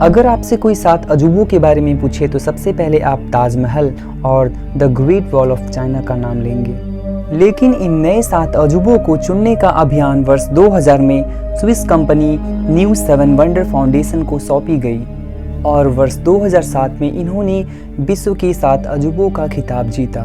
अगर आपसे कोई 7 अजूबों के बारे में पूछे तो सबसे पहले आप ताजमहल और the great wall of China का नाम लेंगे। लेकिन इन नए 7 अजूबों को चुनने का अभियान वर्ष 2000 में Swiss company new 7 wonder foundation को सौंपी गई और वर्ष 2007 में इन्होंने विश्व के 7 अजूबों का खिताब जीता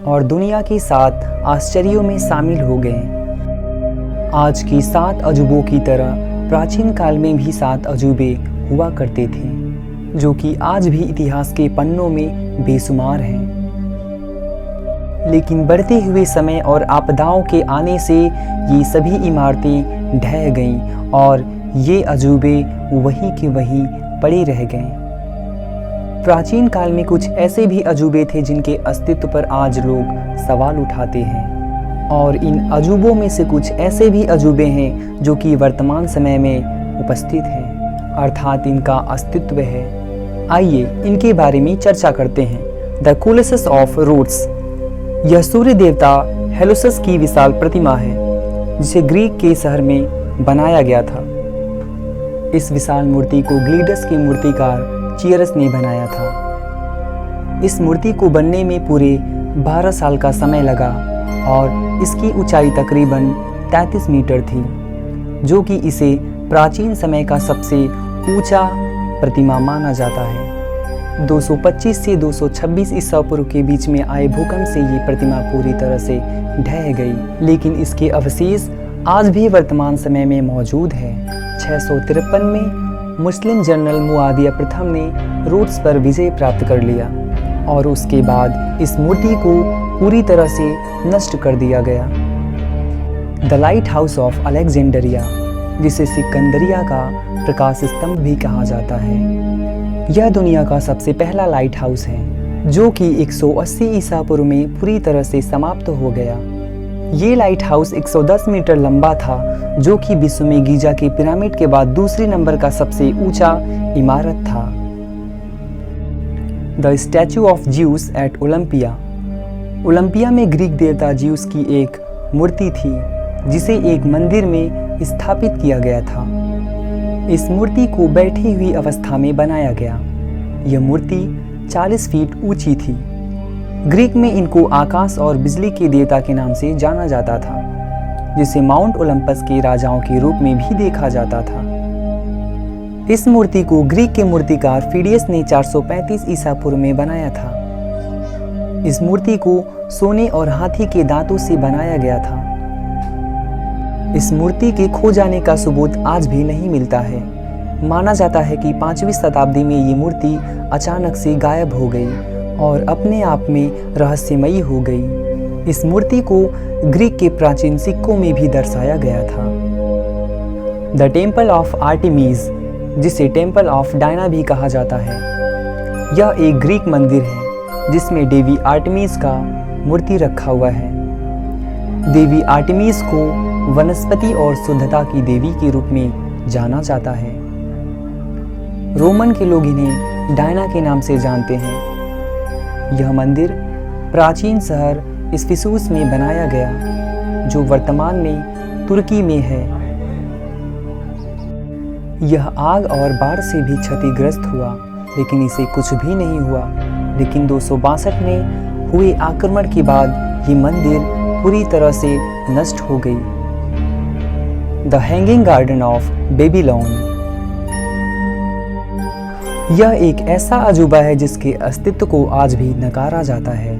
और दुनिया के 7 आश्चर्यों में शामिल हो गए। आज के 7 अजूबों की तरह प्राचीन काल में भी 7 अजूबे हुआ करते थे, जो कि आज भी इतिहास के पन्नों में बेशुमार हैं। लेकिन बढ़ते हुए समय और आपदाओं के आने से ये सभी इमारतें ढह गईं और ये अजूबे वही के वही पड़े रह गए। प्राचीन काल में कुछ ऐसे भी अजूबे थे जिनके अस्तित्व पर आज लोग सवाल उठाते हैं और इन अजूबों में से कुछ ऐसे भी अजूबे हैं जो कि वर्तमान समय में उपस्थित हैं, अर्थात इनका अस्तित्व है। आइए इनके बारे में चर्चा करते हैं। The Colossus of Rhodes. यह सूर्य देवता हेलोसस की विशाल प्रतिमा है जिसे ग्रीक के शहर में बनाया गया था। इस विशाल मूर्ति को ग्लीडस के मूर्तिकार चियरस ने बनाया था। इस मूर्ति को बनने में पूरे 12 साल का समय लगा और इसकी ऊंचाई तकरीबन 33 मीटर थी, जो कि इसे प्राचीन समय का सबसे ऊंचा प्रतिमा माना जाता है। 225 से 226 ईसा पूर्व के बीच में आए भूकंप से ये प्रतिमा पूरी तरह से ढह गई, लेकिन इसके अवशेष आज भी वर्तमान समय में मौजूद है। 653 में मुस्लिम जनरल मुआविया प्रथम ने रोड्स पर विजय प्राप्त कर लिया और उसके बाद इस मूर्ति को पूरी तरह से नष्ट कर दिया गया। The light house of Alexandria, जिसे सिकंदरिया का प्रकाश स्तंभ भी कहा जाता है, यह दुनिया का सबसे पहला लाइट हाउस है जो कि 180 ईसा पूर्व में पूरी तरह से समाप्त हो गया। ये लाइट हाउस 110 मीटर लंबा था, जो कि विश्व में गीजा के पिरामिड के बाद दूसरे नंबर का सबसे ऊंचा इमारत था। The statue of Zeus at Olympia. Olympia में ग्रीक देवता ज्यूस की एक मूर्ति थी जिसे एक मंदिर में स्थापित किया गया था। इस मूर्ति को बैठी हुई अवस्था में बनाया गया। यह मूर्ति 40 फीट ऊंची थी। ग्रीक में इनको आकाश और बिजली के देवता के नाम से जाना जाता था, जिसे माउंट ओलंपस के राजाओं के रूप में भी देखा जाता था। इस मूर्ति को ग्रीक के मूर्तिकार फिडियस ने 435 ईसा पूर्व में बनाया था। इस मूर्ति को सोने और हाथी के दांतों से बनाया गया था। इस मूर्ति के खो जाने का सबूत आज भी नहीं मिलता है। माना जाता है कि 5वीं शताब्दी में ये मूर्ति अचानक से गायब हो गई और अपने आप में रहस्यमयी हो गई। इस मूर्ति को ग्रीक के प्राचीन सिक्कों में भी दर्शाया गया था। द टेम्पल ऑफ आर्टेमिस, जिसे टेम्पल ऑफ डायना भी कहा जाता है, यह एक ग्रीक मंदिर है जिसमें देवी आर्टेमिस का मूर्ति रखा हुआ है। देवी आर्टेमिस को वनस्पति और शुद्धता की देवी के रूप में जाना जाता है। रोमन के लोग इन्हें डायना के नाम से जानते हैं। यह मंदिर प्राचीन शहर इफिसुस में बनाया गया, जो वर्तमान में तुर्की में है। यह आग और बाढ़ से भी क्षतिग्रस्त हुआ, लेकिन इसे कुछ भी नहीं हुआ। लेकिन 262 में हुए आक्रमण के बाद ये मंदिर पूरी तरह से नष्ट हो गई। The hanging garden of Babylon. यह एक ऐसा अजूबा है जिसके अस्तित्व को आज भी नकारा जाता है।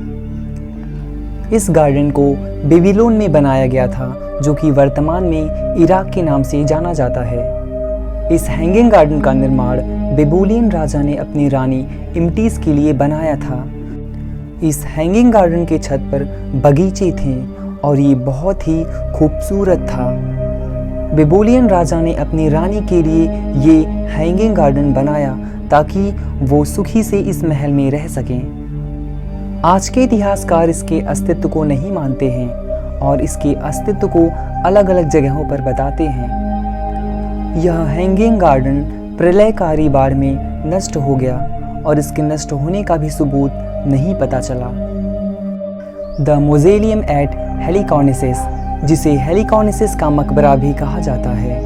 इस गार्डन को बेबीलोन में बनाया गया था, जो कि वर्तमान में इराक के नाम से जाना जाता है। इस हैंगिंग गार्डन का निर्माण बेबूलियन राजा ने अपनी रानी इम्टीज के लिए बनाया था। इस हैंगिंग गार्डन के छत पर बगीचे थे और ये बहुत ही खूबसूरत था। बेबूलियन राजा ने अपनी रानी के लिए ये हैंगिंग गार्डन बनाया ताकि वो सुखी से इस महल में रह सकें। आज के इतिहासकार इसके अस्तित्व को नहीं मानते हैं और इसके अस्तित्व को अलग अलग जगहों पर बताते हैं। यह हैंगिंग गार्डन प्रलयकारी बाढ़ में नष्ट हो गया और इसके नष्ट होने का भी सबूत नहीं पता चला। द मोजेलियम एट हेलिकॉनिसिस, जिसे हेलिकॉनिसिस का मकबरा भी कहा जाता है,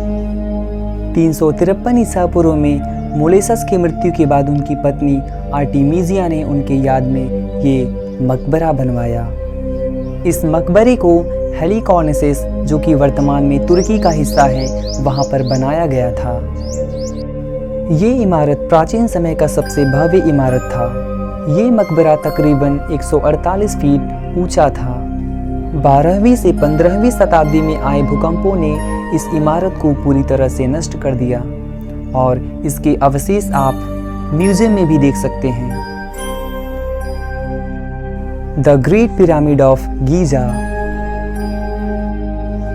353 ईसा पूर्व में मोलेसस की मृत्यु के बाद उनकी पत्नी आर्टिमीजिया ने उनके याद में ये मकबरा बनवाया। इस मकबरे को हेलिकॉर्नेसिस, जो कि वर्तमान में तुर्की का हिस्सा है, वहां पर बनाया गया था। ये इमारत प्राचीन समय का सबसे भव्य इमारत था। ये मकबरा तकरीबन 148 फीट ऊंचा था। 12वीं से 15वीं शताब्दी में आए भूकंपों ने इस इमारत को पूरी तरह से नष्ट कर दिया और इसके अवशेष आप म्यूजियम में भी देख सकते हैं। The great pyramid of Giza.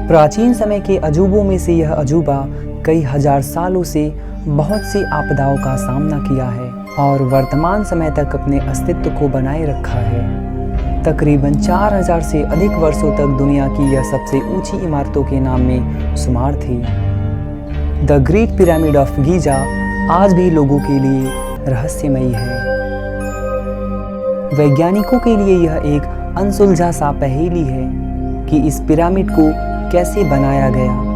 प्राचीन समय के अजूबों में से यह अजूबा कई हजार सालों से बहुत सी आपदाओं का सामना किया है और वर्तमान समय तक अपने अस्तित्व को बनाए रखा है। तकरीबन 4000 से अधिक वर्षों तक दुनिया की यह सबसे ऊंची इमारतों के नाम में शुमार थी। The great pyramid of Giza आज भी लोगों के लिए रहस्यमयी है। वैज्ञानिकों के लिए यह एक अनसुलझा सा पहेली है कि इस पिरामिड को कैसे बनाया गया।